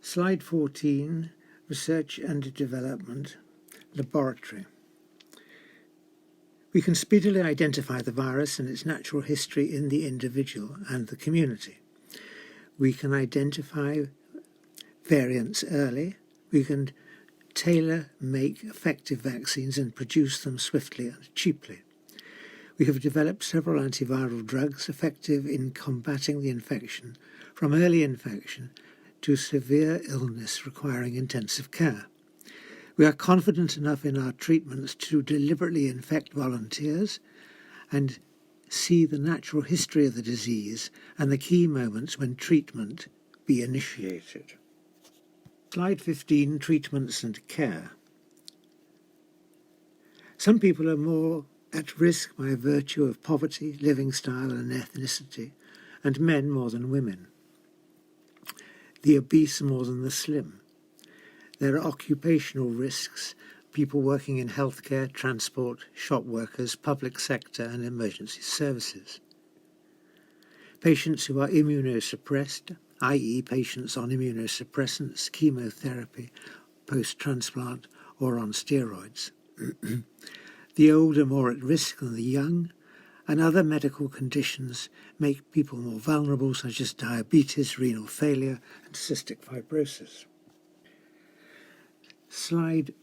Slide 14, Research and Development Laboratory. We can speedily identify the virus and its natural history in the individual and the community. We can identify variants early. We can tailor-make effective vaccines and produce them swiftly and cheaply. We have developed several antiviral drugs effective in combating the infection, from early infection to severe illness requiring intensive care. We are confident enough in our treatments to deliberately infect volunteers and see the natural history of the disease and the key moments when treatment be initiated. Slide 15, Treatments and Care. Some people are more at risk by virtue of poverty, living style and ethnicity, and men more than women. The obese more than the slim. There are occupational risks, people working in healthcare, transport, shop workers, public sector and emergency services. Patients who are immunosuppressed, i.e. patients on immunosuppressants, chemotherapy, post-transplant or on steroids. The old are more at risk than the young, and other medical conditions make people more vulnerable, such as diabetes, renal failure and cystic fibrosis. Slide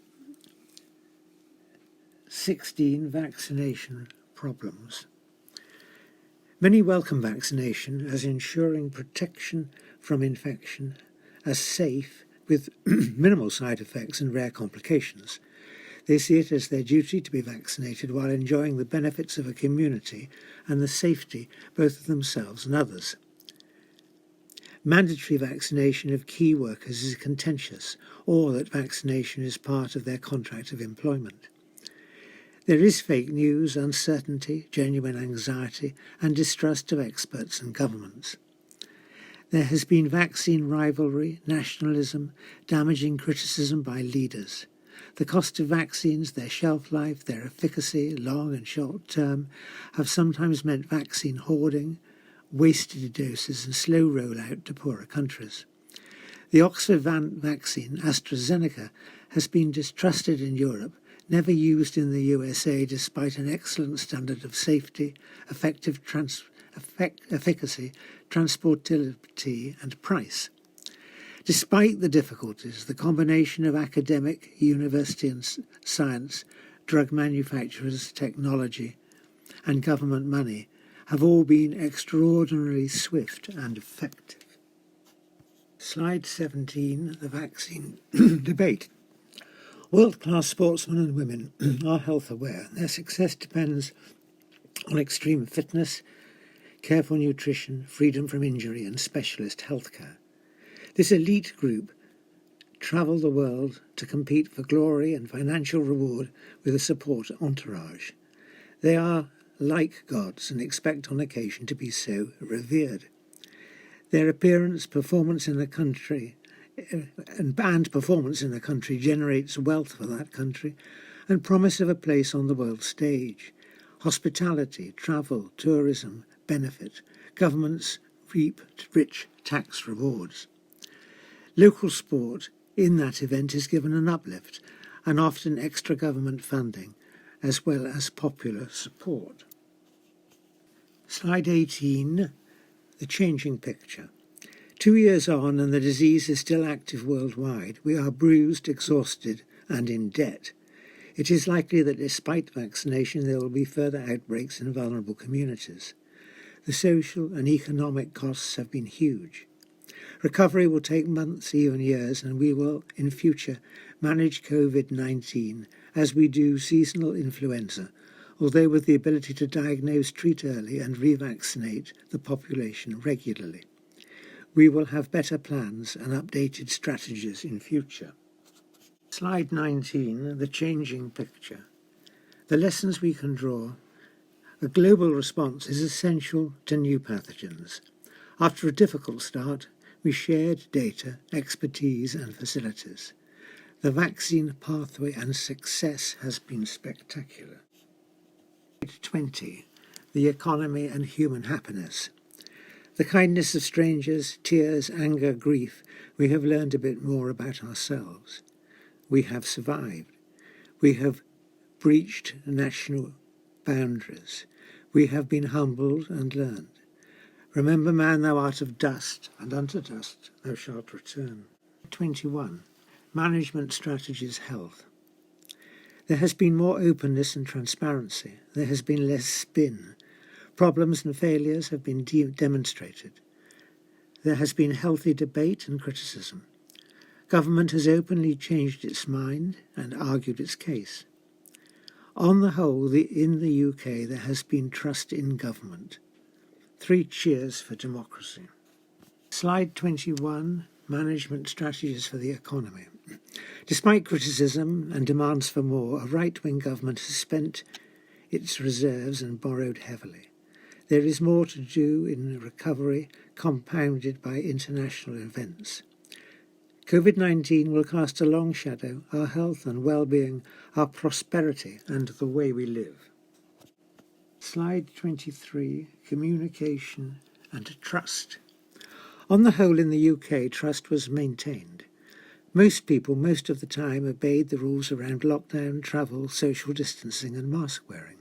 16, Vaccination Problems. Many welcome vaccination as ensuring protection from infection, as safe with minimal side effects and rare complications. They see it as their duty to be vaccinated while enjoying the benefits of a community and the safety both of themselves and others. Mandatory vaccination of key workers is contentious, or that vaccination is part of their contract of employment. There is fake news, uncertainty, genuine anxiety, and distrust of experts and governments. There has been vaccine rivalry, nationalism, damaging criticism by leaders. The cost of vaccines, their shelf life, their efficacy, long and short term, have sometimes meant vaccine hoarding, wasted doses and slow rollout to poorer countries. The Oxford vaccine, AstraZeneca, has been distrusted in Europe, never used in the USA despite an excellent standard of safety, effective efficacy, transportability and price. Despite the difficulties, the combination of academic, university and science, drug manufacturers, technology and government money have all been extraordinarily swift and effective. Slide 17, the vaccine debate. World-class sportsmen and women are health aware. Their success depends on extreme fitness, careful nutrition, freedom from injury and specialist healthcare. This elite group travel the world to compete for glory and financial reward with a support entourage. They are like gods and expect on occasion to be so revered. Their appearance, performance in the country, and performance in the country generates wealth for that country and promise of a place on the world stage. Hospitality, travel, tourism benefit. Governments reap rich tax rewards. Local sport in that event is given an uplift and often extra government funding as well as popular support. Slide 18, the changing picture. 2 years on and the disease is still active worldwide. We are bruised, exhausted and in debt. It is likely that despite vaccination there will be further outbreaks in vulnerable communities. The social and economic costs have been huge. Recovery will take months, even years, and we will, in future, manage Covid-19 as we do seasonal influenza, although with the ability to diagnose, treat early and revaccinate the population regularly. We will have better plans and updated strategies in future. Slide 19, the changing picture. The lessons we can draw. A global response is essential to new pathogens. After a difficult start, we shared data, expertise and facilities. The vaccine pathway and success has been spectacular. Slide 20, the economy and human happiness. The kindness of strangers, tears, anger, grief, we have learned a bit more about ourselves. We have survived. We have breached national boundaries. We have been humbled and learned. Remember, man, thou art of dust, and unto dust thou shalt return. 21. Management strategies health. There has been more openness and transparency. There has been less spin. Problems and failures have been demonstrated. There has been healthy debate and criticism. Government has openly changed its mind and argued its case. On the whole, in the UK, there has been trust in government. 3 cheers for democracy. Slide 21, management strategies for the economy. Despite criticism and demands for more, a right-wing government has spent its reserves and borrowed heavily. There is more to do in recovery, compounded by international events. Covid-19 will cast a long shadow, our health and well-being, our prosperity and the way we live. Slide 23, communication and trust. On the whole, in the UK, trust was maintained. Most people, most of the time, obeyed the rules around lockdown, travel, social distancing and mask wearing.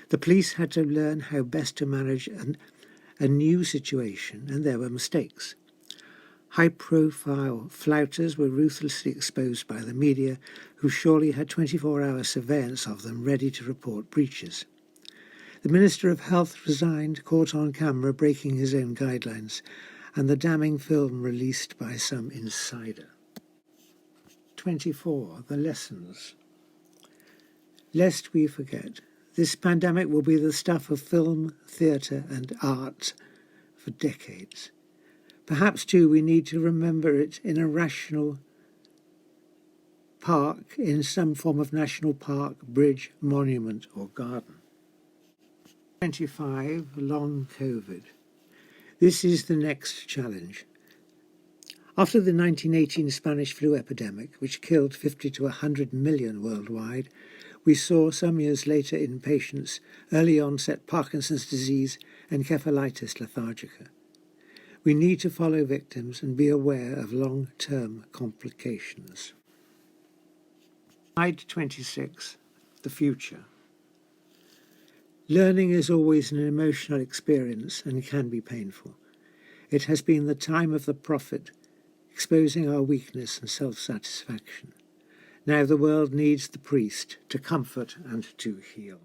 The police had to learn how best to manage a new situation, and there were mistakes. High-profile flouters were ruthlessly exposed by the media, who surely had 24-hour surveillance of them ready to report breaches. The Minister of Health resigned, caught on camera breaking his own guidelines, and the damning film released by some insider. 24. The lessons. Lest we forget, this pandemic will be the stuff of film, theatre and art for decades. Perhaps, too, we need to remember it in a rational park, in some form of national park, bridge, monument or garden. 25. Long COVID. This is the next challenge. After the 1918 Spanish flu epidemic, which killed 50 to 100 million worldwide, we saw some years later in patients early-onset Parkinson's disease and encephalitis lethargica. We need to follow victims and be aware of long-term complications. Slide 26. The future. Learning is always an emotional experience and can be painful. It has been the time of the prophet, exposing our weakness and self-satisfaction. Now the world needs the priest to comfort and to heal.